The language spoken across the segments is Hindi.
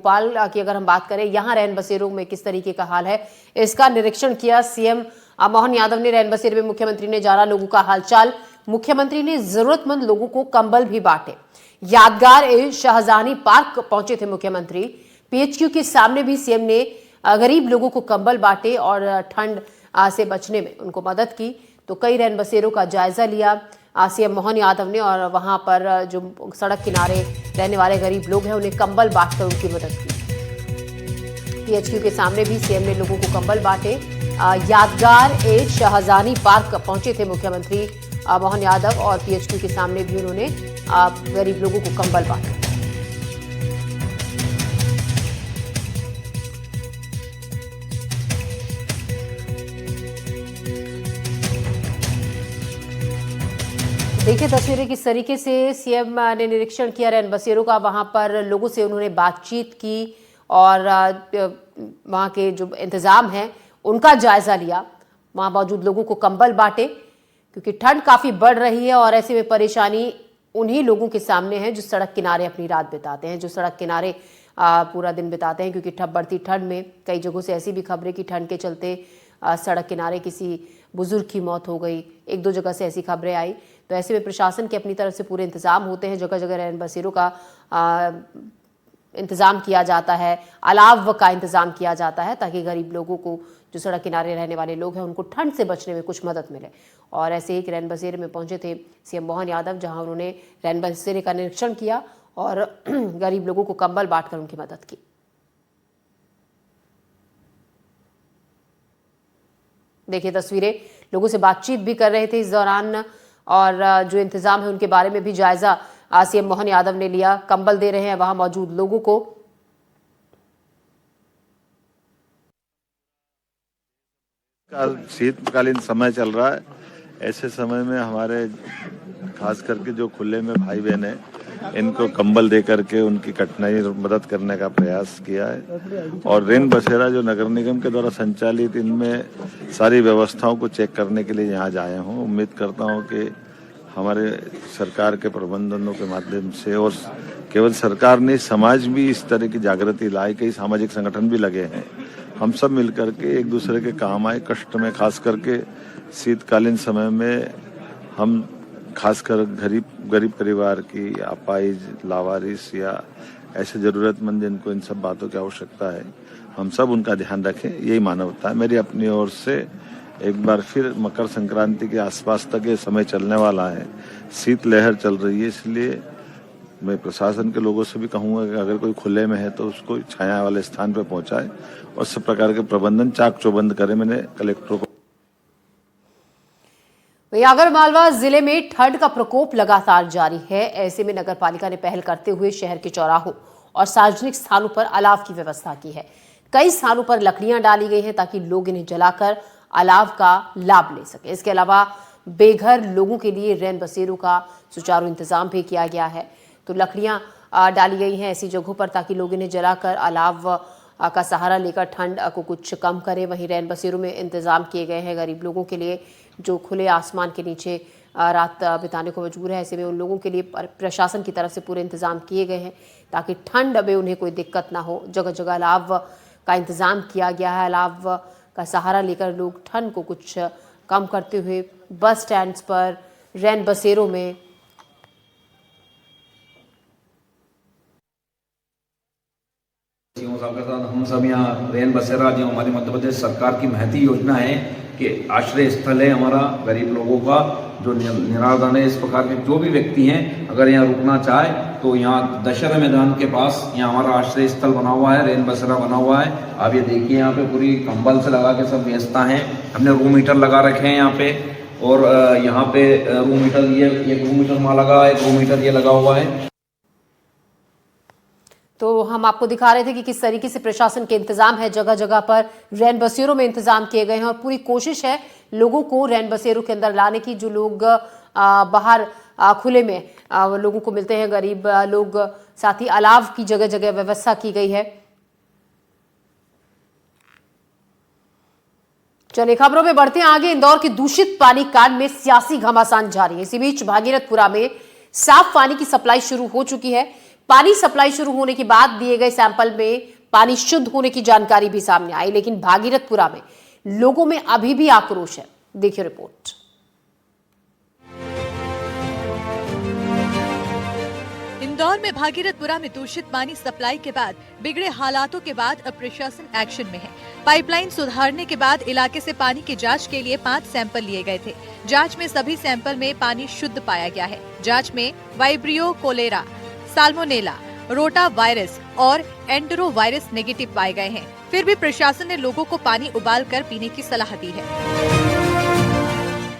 भोपाल की अगर हम बात करें, यहाँ रैन बसेरों में किस तरीके का हाल है, इसका निरीक्षण किया सीएम मोहन यादव ने। रैन बसेरे में मुख्यमंत्री ने जाना लोगों का हालचाल। मुख्यमंत्री ने जरूरतमंद लोगों को कंबल भी बांटे। यादगार शाहजहानी पार्क पहुंचे थे मुख्यमंत्री। पीएचक्यू के सामने भी सीएम ने गरीब लोगों को कंबल बांटे और ठंड से बचने में उनको मदद की। तो कई रैन बसेरों का जायजा लिया सीएम मोहन यादव ने और वहां पर जो सड़क किनारे रहने वाले गरीब लोग हैं उन्हें कंबल बांटकर उनकी मदद की। पीएचक्यू के सामने भी सीएम ने लोगों को कंबल बांटे। यादगार शाहजहानी पार्क पहुंचे थे मुख्यमंत्री मोहन यादव और पीएचक्यू के सामने भी उन्होंने गरीब लोगों को कंबल बांटे। देखिए तस्वीरें किस तरीके से सीएम ने निरीक्षण किया रैन बसेरों का। वहां पर लोगों से उन्होंने बातचीत की और वहां के जो इंतजाम हैं उनका जायजा लिया। वहां मौजूद लोगों को कंबल बांटे क्योंकि ठंड काफी बढ़ रही है और ऐसे में परेशानी उन्हीं लोगों के सामने है जो सड़क किनारे अपनी रात बिताते हैं, जो सड़क किनारे पूरा दिन बिताते हैं। क्योंकि बढ़ती ठंड में कई जगहों से ऐसी भी खबरें कि ठंड के चलते सड़क किनारे किसी बुजुर्ग की मौत हो गई, एक दो जगह से ऐसी खबरें आई। तो ऐसे में प्रशासन के अपनी तरफ से पूरे इंतजाम होते हैं। जगह जगह रैन बसेरों का इंतजाम किया जाता है, अलाव का इंतजाम किया जाता है ताकि गरीब लोगों को, जो सड़क किनारे रहने वाले लोग हैं, उनको ठंड से बचने में कुछ मदद मिले। और ऐसे एक रैन बसेरे में पहुंचे थे सीएम मोहन यादव, जहां उन्होंने रैन बसेरे का निरीक्षण किया और गरीब लोगों को कंबल बांटकर उनकी मदद की। देखिए तस्वीरें, लोगों से बातचीत भी कर रहे थे इस दौरान और जो इंतजाम है उनके बारे में भी जायजा सीएम मोहन यादव ने लिया। कंबल दे रहे हैं वहां मौजूद लोगों को। शीतकालीन समय चल रहा है। ऐसे समय में हमारे खास करके जो खुले में भाई बहन है, इनको कंबल दे करके उनकी कठिनाई मदद करने का प्रयास किया है। और रैन बसेरा जो नगर निगम के द्वारा संचालित, इनमें सारी व्यवस्थाओं को चेक करने के लिए यहाँ आया हूँ। उम्मीद करता हूँ कि हमारे सरकार के प्रबंधनों के माध्यम से, और केवल सरकार नहीं, समाज भी इस तरह की जागृति लाए। कई सामाजिक संगठन भी लगे हैं, हम सब मिलकर के एक दूसरे के काम आए। कष्ट में, खास करके शीतकालीन समय में, हम खासकर गरीब परिवार की अपाहिज, लावारिस या ऐसे जरूरतमंद जिनको इन सब बातों की आवश्यकता है, हम सब उनका ध्यान रखें। यही मानवता है। मेरी अपनी ओर से एक बार फिर मकर संक्रांति के आसपास तक ये समय चलने वाला है, शीत लहर चल रही है, इसलिए मैं प्रशासन के लोगों से भी कहूँगा कि अगर कोई खुले में है तो उसको छाया वाले स्थान पर पहुंचाए और सब प्रकार के प्रबंधन चाक चौबंद करे। मैंने कलेक्टरों को। आगरमालवा जिले में ठंड का प्रकोप लगातार जारी है। ऐसे में नगर पालिका ने पहल करते हुए शहर के चौराहों और सार्वजनिक स्थानों पर अलाव की व्यवस्था की है। कई स्थानों पर लकड़ियां डाली गई हैं ताकि लोग इन्हें जलाकर अलाव का लाभ ले सके। इसके अलावा बेघर लोगों के लिए रैन बसेरों का सुचारू इंतजाम भी किया गया है। तो लकड़ियां डाली गई हैं ऐसी जगहों पर ताकि लोग इन्हें जलाकर अलाव का सहारा लेकर ठंड को कुछ कम करें। वहीं रैन बसेरों में इंतजाम किए गए हैं गरीब लोगों के लिए जो खुले आसमान के नीचे रात बिताने को मजबूर है। ऐसे में उन लोगों के लिए प्रशासन की तरफ से पूरे इंतजाम किए गए हैं ताकि ठंड में उन्हें कोई दिक्कत ना हो। जगह जगह अलाव का इंतजाम किया गया है। अलाव का सहारा लेकर लोग ठंड को कुछ कम करते हुए बस स्टैंड्स पर, रैन बसेरों में हम सब यहाँ रैन बसेरा, जो हमारी मध्य प्रदेश सरकार की महती योजना है कि आश्रय स्थल है हमारा गरीब लोगों का, जो निराधार है। इस प्रकार के जो भी व्यक्ति हैं, अगर यहाँ रुकना चाहे तो यहाँ दशहरा मैदान के पास यहाँ हमारा आश्रय स्थल बना हुआ है, रैन बसेरा बना हुआ है। आप ये देखिए, यहाँ पे पूरी कंबल से लगा के सब व्यवस्था है। हमने रूम हीटर लगा रखे हैं यहाँ पे, और यहाँ पे रूम हीटर, ये एक रूम हीटर वहाँ लगा है, एक रूम हीटर ये लगा हुआ है। तो हम आपको दिखा रहे थे कि किस तरीके से प्रशासन के इंतजाम है। जगह जगह पर रैन बसेरों में इंतजाम किए गए हैं और पूरी कोशिश है लोगों को रैन बसेरों के अंदर लाने की। जो लोग बाहर खुले में लोगों को मिलते हैं, गरीब लोग, साथ ही अलाव की जगह जगह व्यवस्था की गई है। चलिए खबरों में बढ़ते हैं आगे। इंदौर के दूषित पानी कांड में सियासी घमासान जारी है। इसी बीच भागीरथपुरा में साफ पानी की सप्लाई शुरू हो चुकी है। पानी सप्लाई शुरू होने के बाद दिए गए सैंपल में पानी शुद्ध होने की जानकारी भी सामने आई, लेकिन भागीरथपुरा में लोगों में अभी भी आक्रोश है। देखिए रिपोर्ट। इंदौर में भागीरथपुरा में दूषित पानी सप्लाई के बाद बिगड़े हालातों के बाद अब प्रशासन एक्शन में है। पाइपलाइन सुधारने के बाद इलाके से पानी की जांच के लिए 5 सैंपल लिए गए थे। जांच में सभी सैंपल में पानी शुद्ध पाया गया है। जांच में vibrio cholera, salmonella, rotavirus और एंटेरो वायरस नेगेटिव पाए गए हैं। फिर भी प्रशासन ने लोगों को पानी उबालकर पीने की सलाह दी है।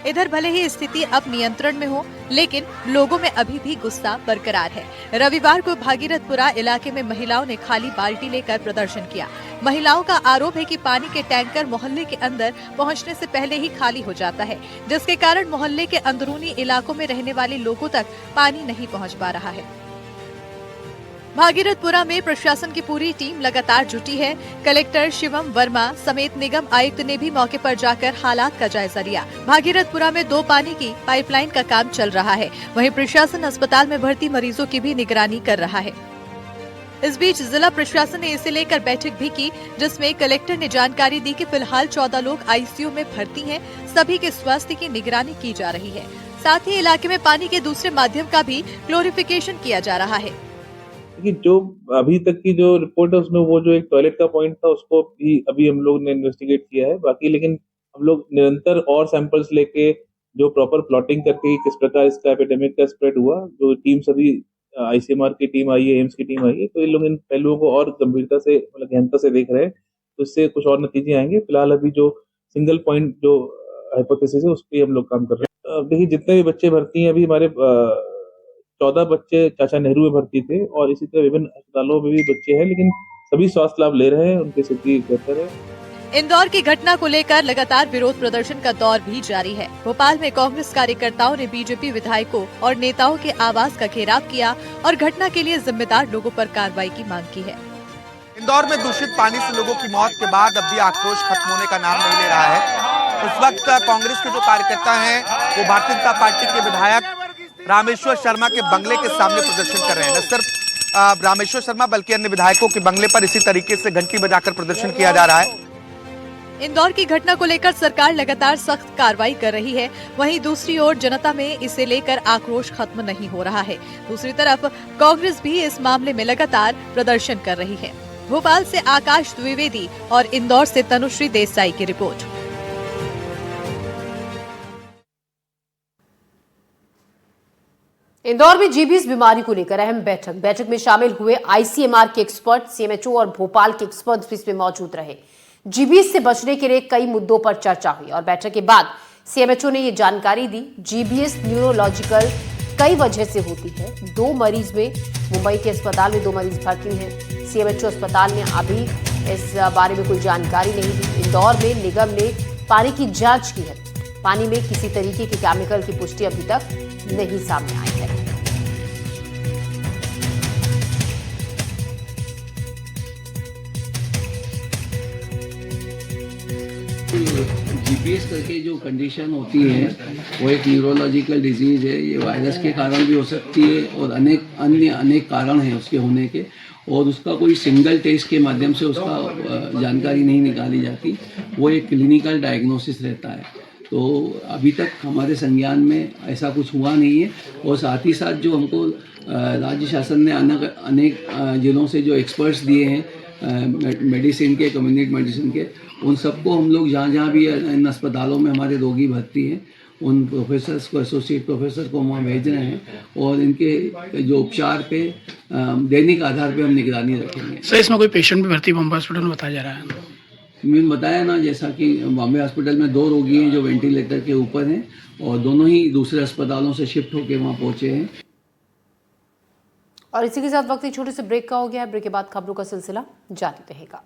इधर भले ही स्थिति अब नियंत्रण में हो, लेकिन लोगों में अभी भी गुस्सा बरकरार है। रविवार को भागीरथपुरा इलाके में महिलाओं ने खाली बाल्टी लेकर प्रदर्शन किया। महिलाओं का आरोप है कि पानी के टैंकर मोहल्ले के अंदर पहुंचने से पहले ही खाली हो जाता है, जिसके कारण मोहल्ले के अंदरूनी इलाकों में रहने वाले लोगों तक पानी नहीं पहुंच पा रहा है। भागीरथपुरा में प्रशासन की पूरी टीम लगातार जुटी है। कलेक्टर शिवम वर्मा समेत निगम आयुक्त ने भी मौके पर जाकर हालात का जायजा लिया। भागीरथपुरा में 2 पानी की पाइपलाइन का काम चल रहा है। वहीं प्रशासन अस्पताल में भर्ती मरीजों की भी निगरानी कर रहा है। इस बीच जिला प्रशासन ने इसे लेकर बैठक भी की, जिसमें कलेक्टर ने जानकारी दी कि फिलहाल 14 लोग आईसीयू में भर्ती हैं। सभी के स्वास्थ्य की निगरानी की जा रही है। साथ ही इलाके में पानी के दूसरे माध्यम का भी क्लोरिफिकेशन किया जा रहा है। कि जो अभी तक की जो रिपोर्ट है उसमें वो जो एक टॉयलेट का पॉइंट था उसको भी अभी हम लोग ने इन्वेस्टिगेट किया है। बाकी लेकिन हम लोग निरंतर और सैंपल्स लेके जो प्रॉपर प्लॉटिंग करके किस प्रकार इसका एपिडेमिक का स्प्रेड हुआ, जो टीम सभी आईसीएमआर की टीम आई है, एम्स की टीम आई है, तो इन लोग इन पहलुओं को और गंभीरता से मतलब गहनता से देख रहे हैं, तो इससे कुछ और नतीजे आएंगे। फिलहाल अभी जो सिंगल पॉइंट जो हाइपोथेसिस है उस पर हम लोग काम कर रहे हैं। देखिए जितने भी बच्चे भर्ती हैं, अभी हमारे 14 बच्चे चाचा नेहरू में भर्ती थे और इसी तरह विभिन्न अस्पतालों में भी बच्चे हैं, लेकिन सभी स्वास्थ्य लाभ ले रहे हैं, उनकी स्थिति बेहतर है। इंदौर की घटना को लेकर लगातार विरोध प्रदर्शन का दौर भी जारी है। भोपाल में कांग्रेस कार्यकर्ताओं ने बीजेपी विधायकों और नेताओं के आवास का घेराव किया और घटना के लिए जिम्मेदार लोगों पर कार्रवाई की मांग की है। इंदौर में दूषित पानी से लोगों की मौत के बाद अब भी आक्रोश खत्म होने का नाम नहीं ले रहा है। उस वक्त कांग्रेस के जो कार्यकर्ता हैं वो भारतीय जनता पार्टी के विधायक रामेश्वर शर्मा के बंगले के सामने प्रदर्शन कर रहे हैं। न सिर्फ रामेश्वर शर्मा बल्कि अन्य विधायकों के बंगले पर इसी तरीके से घंटी बजाकर प्रदर्शन किया जा रहा है। इंदौर की घटना को लेकर सरकार लगातार सख्त कार्रवाई कर रही है। वहीं दूसरी ओर जनता में इसे लेकर आक्रोश खत्म नहीं हो रहा है। दूसरी तरफ कांग्रेस भी इस मामले में लगातार प्रदर्शन कर रही है। भोपाल से आकाश द्विवेदी और इंदौर से तनुश्री देसाई की रिपोर्ट। इंदौर में जीबीएस बीमारी को लेकर अहम बैठक में शामिल हुए आईसीएमआर के एक्सपर्ट, सीएमएचओ और भोपाल के एक्सपर्ट भी इसमें मौजूद रहे। जीबीएस से बचने के लिए कई मुद्दों पर चर्चा हुई और बैठक के बाद सीएमएचओ ने ये जानकारी दी। जीबीएस न्यूरोलॉजिकल कई वजह से होती है। 2 मरीज में मुंबई के अस्पताल में 2 मरीज भर्ती हैं। सीएमएचओ अस्पताल ने अभी इस बारे में कोई जानकारी नहीं दी। इंदौर में निगम ने पानी की जांच की है। पानी में किसी तरीके के केमिकल की पुष्टि अभी तक नहीं सामने आई है। जीपीएस करके जो कंडीशन होती है वो एक न्यूरोलॉजिकल डिजीज है। ये वायरस के कारण भी हो सकती है और अनेक कारण हैं उसके होने के, और उसका कोई सिंगल टेस्ट के माध्यम से उसका जानकारी नहीं निकाली जाती। वो एक क्लिनिकल डायग्नोसिस रहता है। तो अभी तक हमारे संज्ञान में ऐसा कुछ हुआ नहीं है। और साथ ही साथ जो हमको राज्य शासन ने अनेक जिलों से जो एक्सपर्ट्स दिए हैं मेडिसिन के, कम्युनिटी मेडिसिन के, उन सबको हम लोग जहाँ भी इन अस्पतालों में हमारे रोगी भर्ती हैं उन प्रोफेसर्स को, एसोसिएट प्रोफेसर को वहाँ भेज रहे हैं और इनके जो उपचार पे दैनिक आधार पे हम निगरानी रखेंगे। सर इसमें कोई पेशेंट भी भर्ती बॉम्बे हॉस्पिटल में बताया जा रहा है? मैंने बताया ना, जैसा कि बॉम्बे हॉस्पिटल में 2 रोगी हैं जो वेंटिलेटर के ऊपर हैं और दोनों ही दूसरे अस्पतालों से शिफ्ट होकर वहाँ पहुँचे हैं। और इसी के साथ वक्त एक छोटे से ब्रेक का हो गया है। ब्रेक के बाद खबरों का सिलसिला जारी रहेगा।